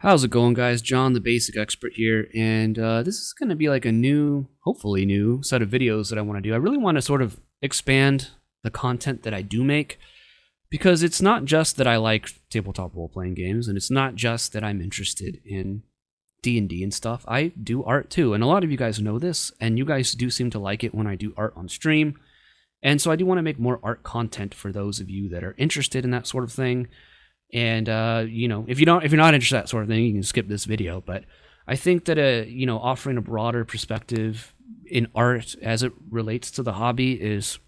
How's it going, guys? John, the basic expert here, and this is going to be like a new, hopefully new, set of videos that I want to do. I really want to sort of expand the content that I do make, because it's not just that I like tabletop role-playing games, and it's not just that I'm interested in D&D and stuff. I do art too, and a lot of you guys know this, and you guys do seem to like it when I do art on stream, and so I do want to make more art content for those of you that are interested in that sort of thing. And if you're not interested in that sort of thing, you can skip this video. But I think that offering a broader perspective in art as it relates to the hobby is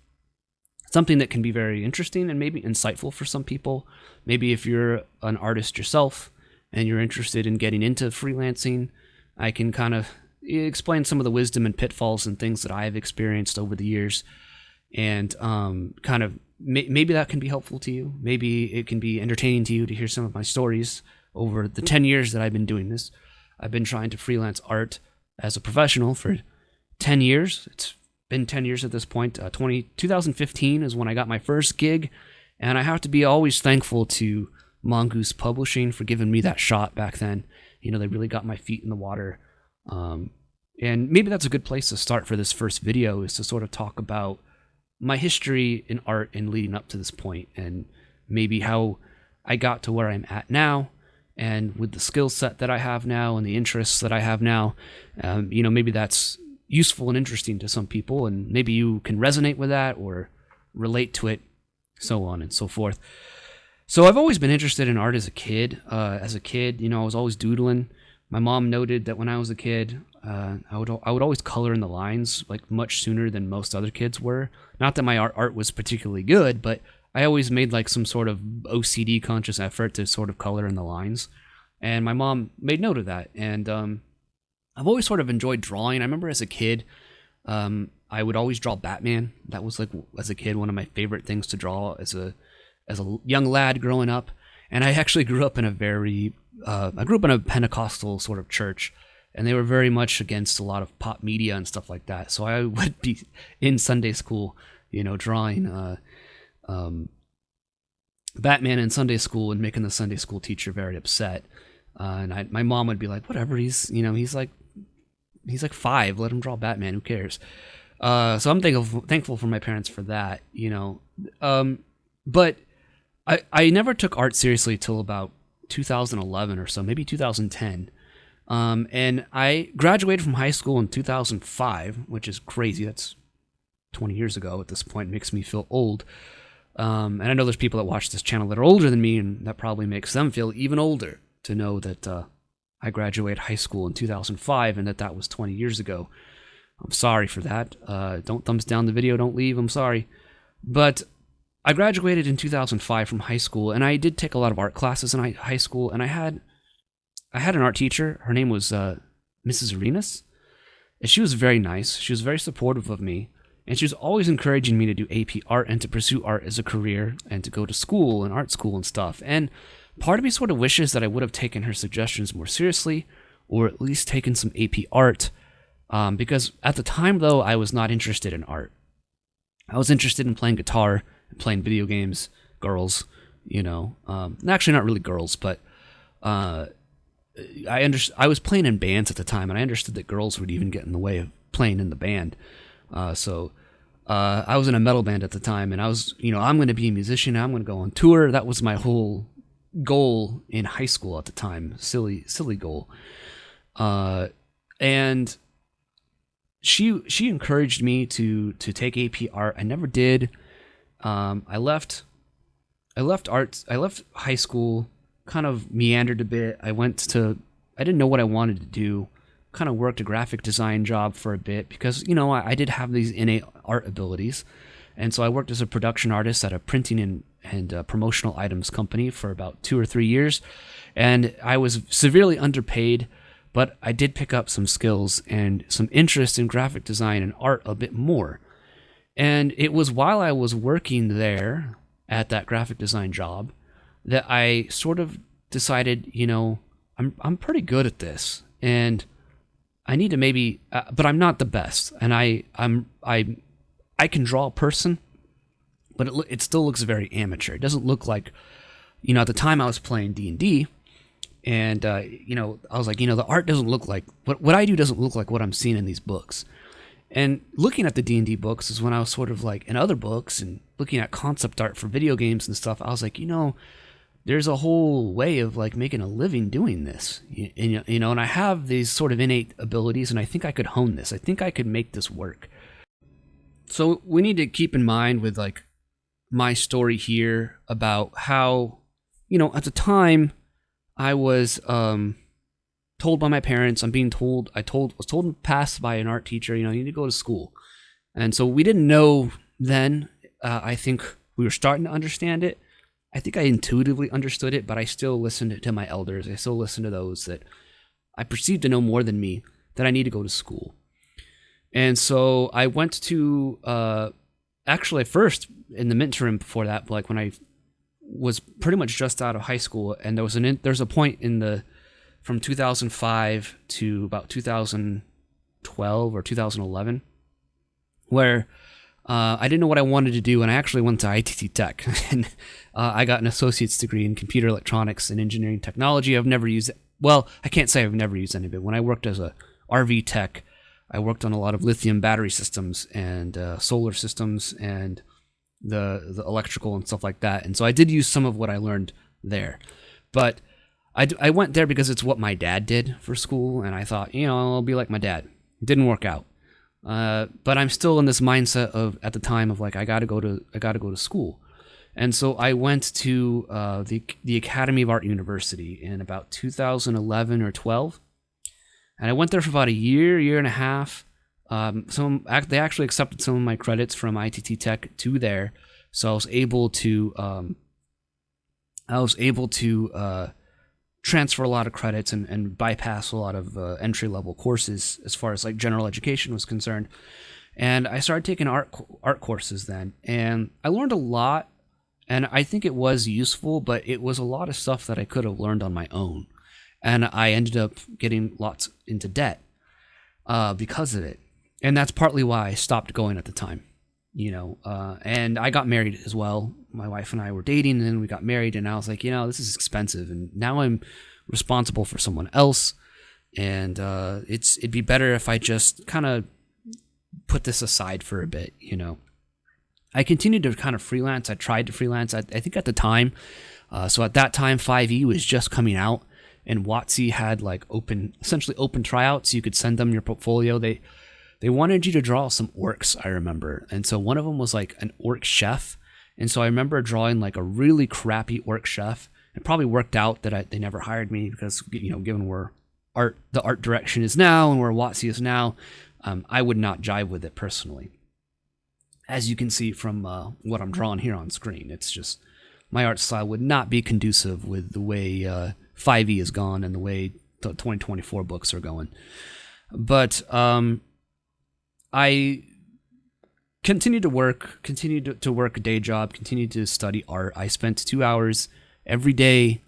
something that can be very interesting and maybe insightful for some people. Maybe if you're an artist yourself and you're interested in getting into freelancing, I can kind of explain some of the wisdom and pitfalls and things that I've experienced over the years, and maybe that can be helpful to you. Maybe it can be entertaining to you to hear some of my stories over the 10 years that I've been doing this. I've been trying to freelance art as a professional for 10 years. It's been 10 years at this point. 2015 is when I got my first gig, and I have to be always thankful to Mongoose Publishing for giving me that shot back then. They really got my feet in the water. And maybe that's a good place to start for this first video, is to sort of talk about my history in art and leading up to this point, and maybe how I got to where I'm at now, and with the skill set that I have now and the interests that I have now, maybe that's useful and interesting to some people, and maybe you can resonate with that or relate to it, so on and so forth. So I've always been interested in art as a kid. I was always doodling. My mom noted that when I was a kid, I would always color in the lines like much sooner than most other kids were. Not that my art was particularly good, but I always made like some sort of OCD conscious effort to sort of color in the lines. And my mom made note of that. And I've always sort of enjoyed drawing. I remember as a kid, I would always draw Batman. That was like, as a kid, one of my favorite things to draw as a young lad growing up. And I actually grew up in a Pentecostal sort of church, and they were very much against a lot of pop media and stuff like that. So I would be in Sunday school, drawing Batman in Sunday school and making the Sunday school teacher very upset. And my mom would be like, "Whatever, he's like 5. Let him draw Batman. Who cares?" So I'm thankful for my parents for that, But I never took art seriously till about 2011 or so, maybe 2010. And I graduated from high school in 2005, which is crazy. That's 20 years ago at this point. It makes me feel old. And I know there's people that watch this channel that are older than me, and that probably makes them feel even older to know that I graduated high school in 2005 and that was 20 years ago. I'm sorry for that. Don't thumbs down the video. Don't leave. I'm sorry. But I graduated in 2005 from high school, and I did take a lot of art classes in high school, and I had an art teacher. Her name was Mrs. Arenas, and she was very nice. She was very supportive of me, and she was always encouraging me to do AP art and to pursue art as a career and to go to school and art school and stuff. And part of me sort of wishes that I would have taken her suggestions more seriously, or at least taken some AP art, because at the time, though, I was not interested in art. I was interested in playing guitar and playing video games, girls, actually not really girls, but I was playing in bands at the time, and I understood that girls would even get in the way of playing in the band. So I was in a metal band at the time, and I was, I'm going to be a musician. I'm going to go on tour. That was my whole goal in high school at the time. Silly goal. And she encouraged me to take AP art. I never did. I left high school, kind of meandered a bit. I didn't know what I wanted to do. Kind of worked a graphic design job for a bit because, I did have these innate art abilities. And so I worked as a production artist at a printing and promotional items company for about 2 or 3 years. And I was severely underpaid, but I did pick up some skills and some interest in graphic design and art a bit more. And it was while I was working there at that graphic design job that I sort of decided, I'm pretty good at this, and I need to maybe, but I'm not the best, and I can draw a person, but it still looks very amateur. It doesn't look like, at the time I was playing D&D, And I was like, the art doesn't look like what I do doesn't look like what I'm seeing in these books. And looking at the D&D books is when I was sort of like in other books and looking at concept art for video games and stuff. I was like, there's a whole way of like making a living doing this, and I have these sort of innate abilities, and I think I could hone this. I think I could make this work. So we need to keep in mind with like my story here about how, at the time I was told by my parents, was told in the past by an art teacher, you need to go to school. And so we didn't know then. I think we were starting to understand it. I think I intuitively understood it, but I still listened to my elders. I still listened to those that I perceived to know more than me, that I need to go to school. And so I went to, actually first in the interim before that, like when I was pretty much just out of high school, and there's a point from 2005 to about 2012 or 2011 where I didn't know what I wanted to do, and I actually went to ITT Tech, and I got an associate's degree in computer electronics and engineering technology. I've never used it. Well, I can't say I've never used any of it. When I worked as a RV tech, I worked on a lot of lithium battery systems and solar systems and the electrical and stuff like that. And so I did use some of what I learned there. But I went there because it's what my dad did for school, and I thought, I'll be like my dad. It didn't work out. But I'm still in this mindset of, at the time, of like, I gotta go to school. And so I went to the Academy of Art University in about 2011 or 12. And I went there for about a year and a half. They actually accepted some of my credits from ITT Tech to there. So I was able to transfer a lot of credits and bypass a lot of entry-level courses as far as like general education was concerned. And I started taking art courses then, and I learned a lot, and I think it was useful, but it was a lot of stuff that I could have learned on my own. And I ended up getting lots into debt because of it. And that's partly why I stopped going at the time, and I got married as well. My wife and I were dating, and then we got married, and I was like, this is expensive, and now I'm responsible for someone else, and it'd be better if I just kind of put this aside for a bit, I continued to kind of freelance. I tried to freelance. I think at the time, so at that time, 5e was just coming out, and WotC had like essentially open tryouts. You could send them your portfolio. They wanted you to draw some orcs, I remember. And so one of them was like an orc chef. And so I remember drawing like a really crappy orc chef. It probably worked out that they never hired me because, given where the art direction is now and where WotC is now, I would not jive with it personally. As you can see from what I'm drawing here on screen, it's just my art style would not be conducive with the way 5e is gone and the way the 2024 books are going. But I continued to work a day job, continued to study art. I spent 2 hours every day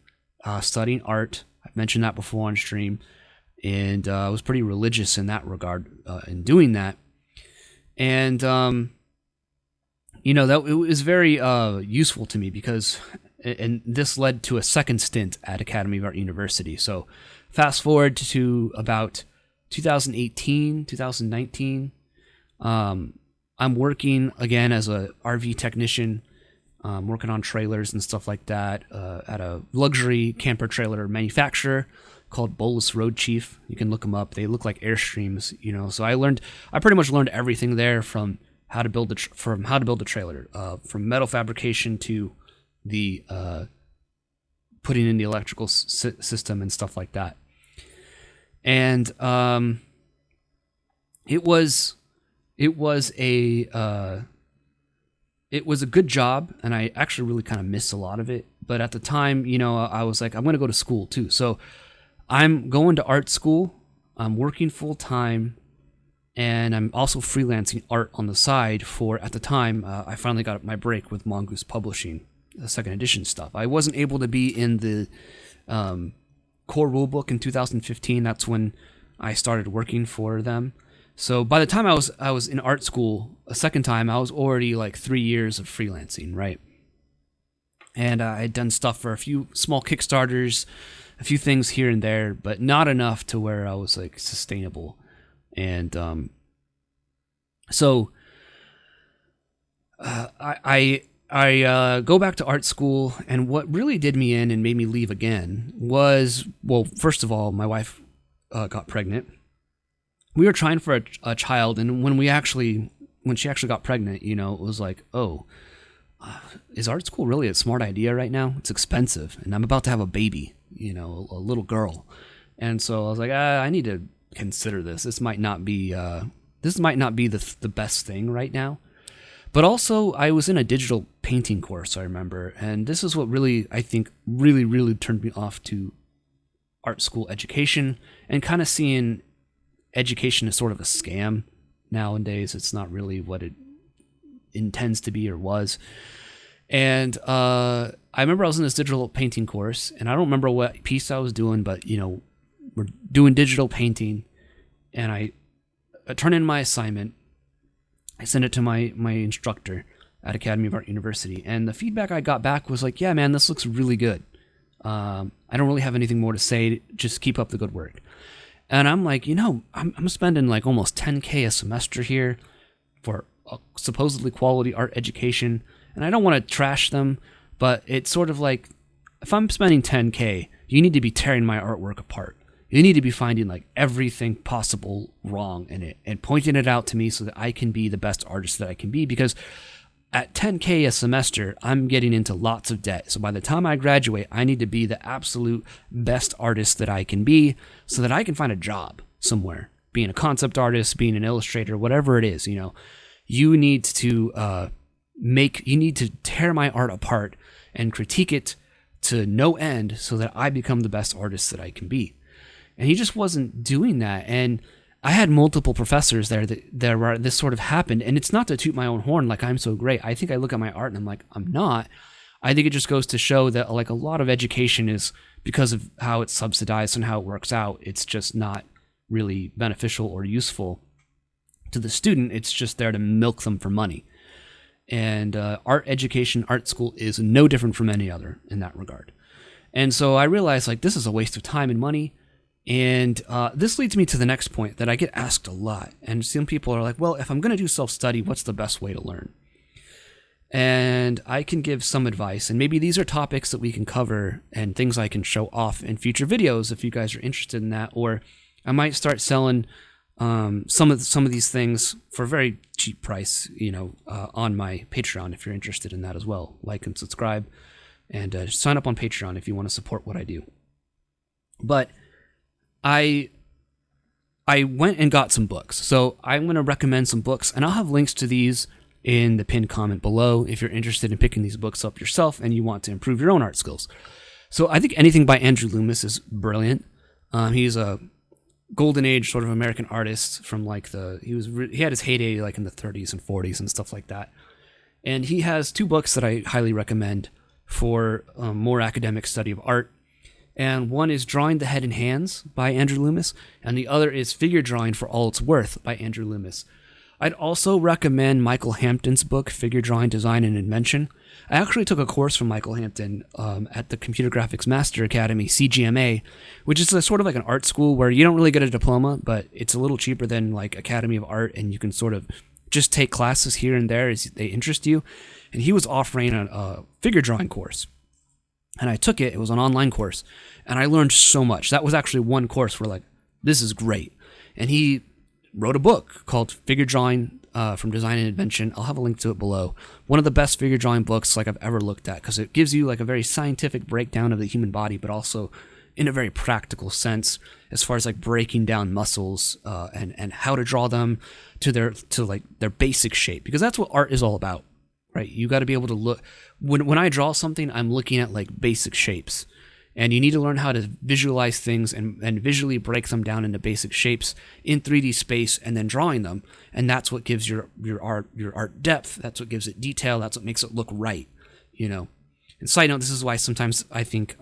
studying art. I've mentioned that before on stream, and I was pretty religious in that regard in doing that. And that it was very useful to me because, and this led to a second stint at Academy of Art University. So fast forward to about 2018, 2019. I'm working again as a RV technician, working on trailers and stuff like that at a luxury camper trailer manufacturer called Bolus Road Chief. You can look them up. They look like Airstreams, So I pretty much learned everything there from how to build a trailer, from metal fabrication to the putting in the electrical system and stuff like that. And it was a good job, and I actually really kind of missed a lot of it. But at the time, I was like, I'm going to go to school too. So I'm going to art school. I'm working full time, and I'm also freelancing art on the side at the time, I finally got my break with Mongoose Publishing, the second edition stuff. I wasn't able to be in the core rulebook in 2015. That's when I started working for them. So by the time I was in art school a second time, I was already like 3 years of freelancing, right? And I had done stuff for a few small Kickstarters a few things here and there, but not enough to where I was like sustainable. And so I go back to art school, and what really did me in and made me leave again was, well, first of all, my wife got pregnant. We were trying for a child, and when she actually got pregnant, you know, it was like, oh, is art school really a smart idea right now? It's expensive, and I'm about to have a baby, you know, a little girl. And so I was like, I need to consider this. This might not be the best thing right now. But also, I was in a digital painting course, I remember, and this is what really, I think, really turned me off to art school education, and kind of seeing education as sort of a scam nowadays. It's not really what it intends to be or was. And I remember I was in this digital painting course, and I don't remember what piece I was doing, but, you know, we're doing digital painting, and I turn in my assignment. I sent it to my instructor at Academy of Art University, and the feedback I got back was like, yeah, man, this looks really good. I don't really have anything more to say. Just keep up the good work. And I'm like, you know, I'm spending like almost $10K a semester here for a supposedly quality art education, and I don't want to trash them, but it's sort of like, if I'm spending $10K, you need to be tearing my artwork apart. You need to be finding like everything possible wrong in it and pointing it out to me so that I can be the best artist that I can be, because at $10K a semester, I'm getting into lots of debt. So by the time I graduate, I need to be the absolute best artist that I can be so that I can find a job somewhere, being a concept artist, being an illustrator, whatever it is. You know, you need to tear my art apart and critique it to no end so that I become the best artist that I can be. And he just wasn't doing that. And I had multiple professors there that where this sort of happened. And it's not to toot my own horn like I'm so great. I think I look at my art and I'm like, I'm not. I think it just goes to show that like a lot of education is, because of how it's subsidized and how it works out, it's just not really beneficial or useful to the student. It's just there to milk them for money. And art education, art school is no different from any other in that regard. And so I realized like this is a waste of time and money. And this leads me to the next point that I get asked a lot. And some people are like, well, if I'm going to do self-study, what's the best way to learn? And I can give some advice. And maybe these are topics that we can cover and things I can show off in future videos if you guys are interested in that. Or I might start selling some of these things for a very cheap price, you know, on my Patreon if you're interested in that as well. Like and subscribe, and sign up on Patreon if you want to support what I do. But I went and got some books. So I'm going to recommend some books, and I'll have links to these in the pinned comment below if you're interested in picking these books up yourself and you want to improve your own art skills. So I think anything by Andrew Loomis is brilliant. He's a golden age sort of American artist from like he had his heyday like in the 30s and 40s and stuff like that. And he has two books that I highly recommend for more academic study of art. And one is Drawing the Head and Hands by Andrew Loomis, and the other is Figure Drawing for All It's Worth by Andrew Loomis. I'd also recommend Michael Hampton's book, Figure Drawing, Design, and Invention. I actually took a course from Michael Hampton at the Computer Graphics Master Academy, CGMA, which is a sort of like an art school where you don't really get a diploma, but it's a little cheaper than like Academy of Art, and you can sort of just take classes here and there as they interest you. And he was offering a figure drawing course. And I took it. It was an online course, and I learned so much. That was actually one course where like, this is great. And he wrote a book called Figure Drawing from Design and Invention. I'll have a link to it below. One of the best figure drawing books like I've ever looked at, because it gives you like a very scientific breakdown of the human body, but also in a very practical sense as far as like breaking down muscles and how to draw them to their basic shape, because that's what art is all about. Right, you got to be able to look. When I draw something, I'm looking at like basic shapes, and you need to learn how to visualize things and visually break them down into basic shapes in 3D space, and then drawing them. And that's what gives your art depth. That's what gives it detail. That's what makes it look right. You know. And side note, this is why sometimes I think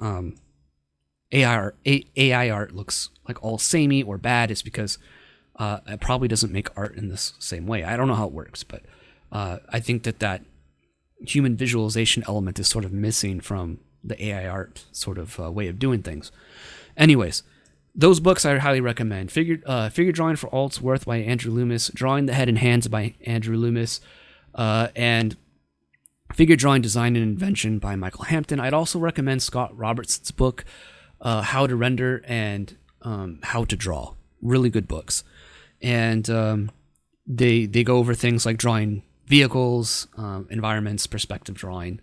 AI art looks like all samey or bad. Is because it probably doesn't make art in this same way. I don't know how it works, but I think that human visualization element is sort of missing from the AI art sort of way of doing things. Anyways, those books I highly recommend. Figure Drawing for All It's Worth by Andrew Loomis, Drawing the Head and Hands by Andrew Loomis, and Figure Drawing Design and Invention by Michael Hampton. I'd also recommend Scott Robertson's book, How to Render and How to Draw. Really good books. And they go over things like drawing vehicles, environments, perspective drawing.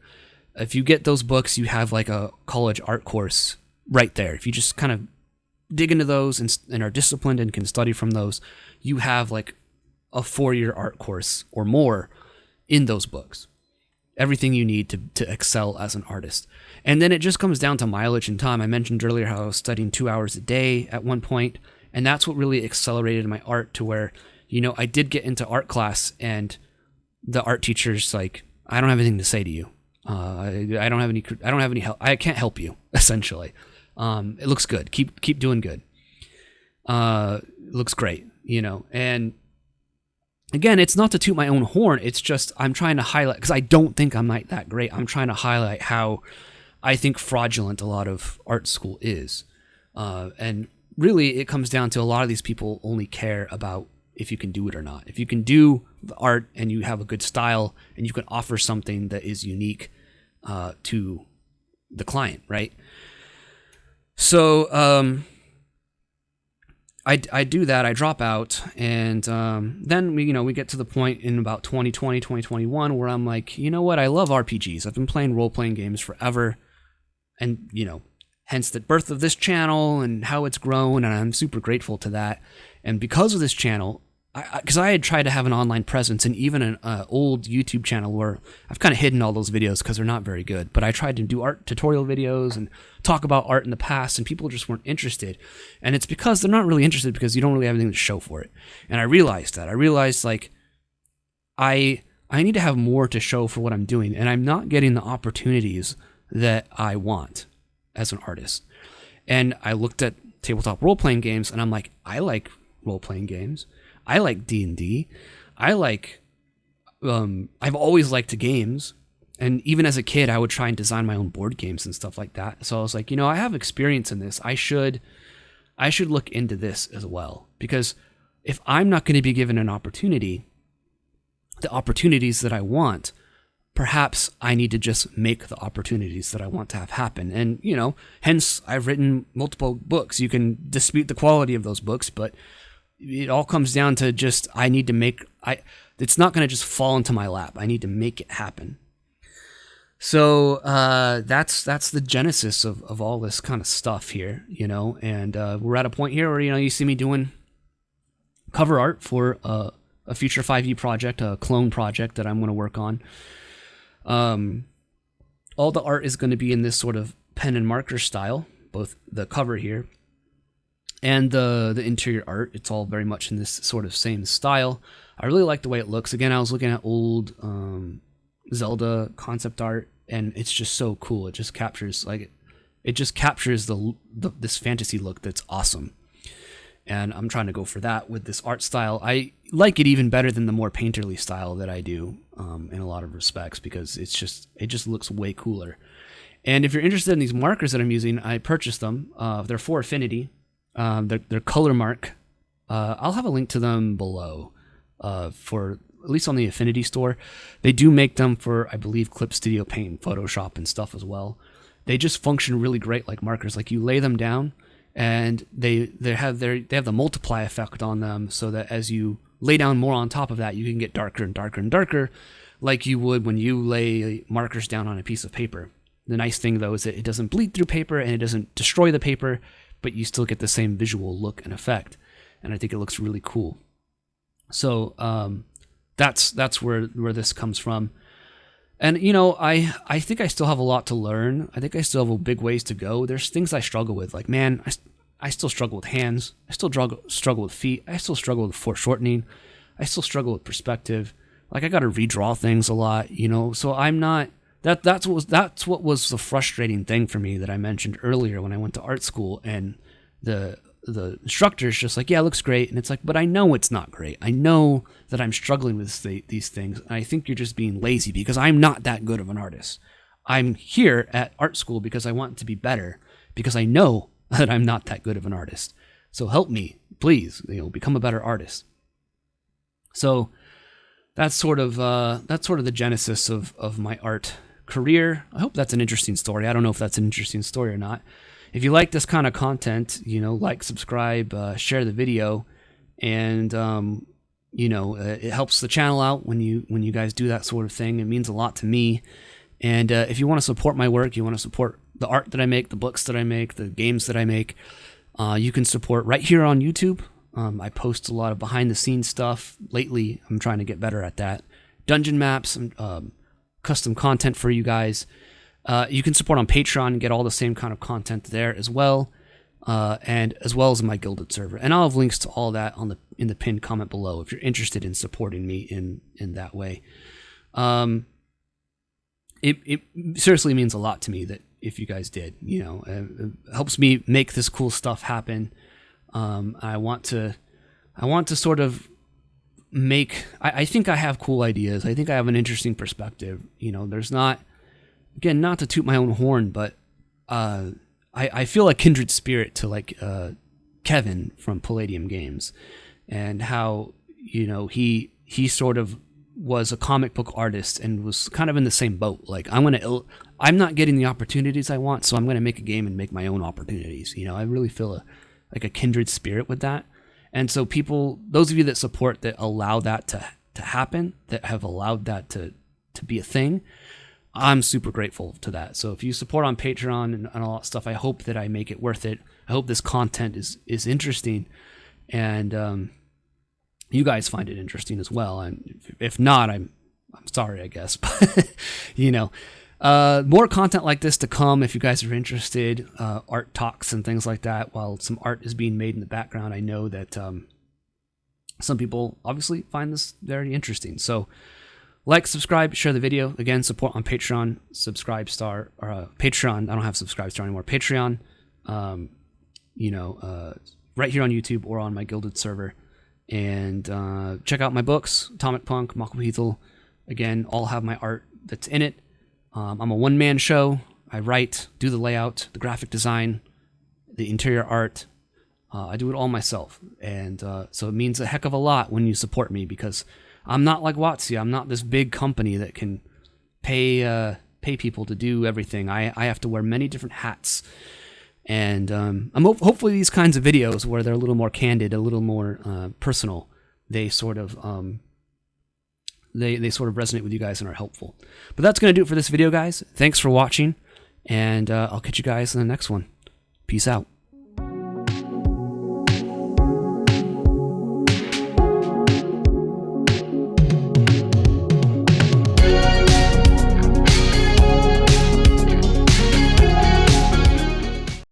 If you get those books, you have like a college art course right there. If you just kind of dig into those and are disciplined and can study from those, you have like a 4-year art course or more in those books. Everything you need to excel as an artist. And then it just comes down to mileage and time. I mentioned earlier how I was studying 2 hours a day at one point, and that's what really accelerated my art to where, I did get into art class and the art teacher's like, I don't have anything to say to you. I don't have any help. I can't help you, essentially. It looks good. Keep doing good. Looks great, and again, it's not to toot my own horn. It's just I'm trying to highlight, because I don't think I'm like that great. I'm trying to highlight how I think fraudulent a lot of art school is. And really, it comes down to a lot of these people only care about if you can do it or not. If you can do the art and you have a good style and you can offer something that is unique to the client, right? So I do that. I drop out, and then we get to the point in about 2020, 2021 where I'm like, you know what? I love RPGs. I've been playing role-playing games forever, and hence the birth of this channel and how it's grown, and I'm super grateful to that. And because of this channel, because I had tried to have an online presence and even an old YouTube channel where I've kind of hidden all those videos because they're not very good, but I tried to do art tutorial videos and talk about art in the past, and people just weren't interested. And it's because they're not really interested because you don't really have anything to show for it. And I realized that. I realized like I need to have more to show for what I'm doing, and I'm not getting the opportunities that I want as an artist. And I looked at tabletop role-playing games, and I'm like, I like role-playing games. I like D&D. I like, I've always liked games. And even as a kid, I would try and design my own board games and stuff like that. So I was like, I have experience in this. I should look into this as well. Because if I'm not going to be given an opportunity, the opportunities that I want, perhaps I need to just make the opportunities that I want to have happen. And, hence I've written multiple books. You can dispute the quality of those books, but it all comes down to just it's not going to just fall into my lap. I need to make it happen. So that's the genesis of all this kind of stuff here, and we're at a point here where you see me doing cover art for a future 5e project, a clone project that I'm going to work on. All the art is going to be in this sort of pen and marker style, both the cover here and the interior art. It's all very much in this sort of same style. I really like the way it looks. Again, I was looking at old Zelda concept art, and it's just so cool. It just captures this fantasy look that's awesome. And I'm trying to go for that with this art style. I like it even better than the more painterly style that I do in a lot of respects, because it just looks way cooler. And if you're interested in these markers that I'm using, I purchased them. They're for Affinity. They're color mark. I'll have a link to them below for at least on the Affinity store. They do make them for, I believe, Clip Studio Paint and Photoshop and stuff as well. They just function really great like markers. Like you lay them down, and they have the multiply effect on them, so that as you lay down more on top of that, you can get darker and darker and darker, like you would when you lay markers down on a piece of paper. The nice thing though is that it doesn't bleed through paper and it doesn't destroy the paper, but you still get the same visual look and effect. And I think it looks really cool. So that's where this comes from. And, I think I still have a lot to learn. I think I still have big ways to go. There's things I struggle with. Like, man, I still struggle with hands. I still struggle with feet. I still struggle with foreshortening. I still struggle with perspective. Like, I got to redraw things a lot, So I'm not... That's what was the frustrating thing for me that I mentioned earlier when I went to art school, and the instructor's just like, yeah, it looks great. And it's like, but I know it's not great. I know that I'm struggling with these things. And I think you're just being lazy, because I'm not that good of an artist. I'm here at art school because I want to be better, because I know that I'm not that good of an artist. So help me, please, become a better artist. So that's sort of the genesis of my art career. I hope that's an interesting story. I don't know if that's an interesting story or not. If you like this kind of content, like, subscribe, share the video, and it helps the channel out when you guys do that sort of thing. It means a lot to me. And if you want to support my work, you want to support the art that I make, the books that I make, the games that I make, you can support right here on YouTube. I post a lot of behind-the-scenes stuff. Lately, I'm trying to get better at that. Dungeon maps, custom content for you guys. You can support on Patreon and get all the same kind of content there as well, and as well as my Guilded server. And I'll have links to all that in the pinned comment below if you're interested in supporting me in that way. It seriously means a lot to me that if you guys did, it helps me make this cool stuff happen. I want to sort of make, I think I have cool ideas. I think I have an interesting perspective. There's not to toot my own horn, but I feel like kindred spirit to like Kevin from Palladium Games, and how he sort of was a comic book artist and was kind of in the same boat. Like, I'm not getting the opportunities I want, so I'm going to make a game and make my own opportunities. I really feel like a kindred spirit with that. And so those of you that support, that allow that to happen, that have allowed that to be a thing, I'm super grateful to that. So if you support on Patreon and all that stuff, I hope that I make it worth it. I hope this content is interesting, and you guys find it interesting as well. And if not, I'm sorry, I guess. But more content like this to come if you guys are interested. Art talks and things like that. While some art is being made in the background, I know that some people obviously find this very interesting. So like, subscribe, share the video. Again, support on Patreon, Patreon. I don't have Subscribe Star anymore. Patreon, right here on YouTube or on my Guilded server. And check out my books, Atomic Punk, Makuhithal. Again, all have my art that's in it. I'm a one-man show. I write, do the layout, the graphic design, the interior art. I do it all myself. And so it means a heck of a lot when you support me, because I'm not like WotC. I'm not this big company that can pay people to do everything. I have to wear many different hats. And hopefully these kinds of videos, where they're a little more candid, a little more personal, they sort of they sort of resonate with you guys and are helpful. But that's going to do it for this video, guys. Thanks for watching, and I'll catch you guys in the next one. Peace out.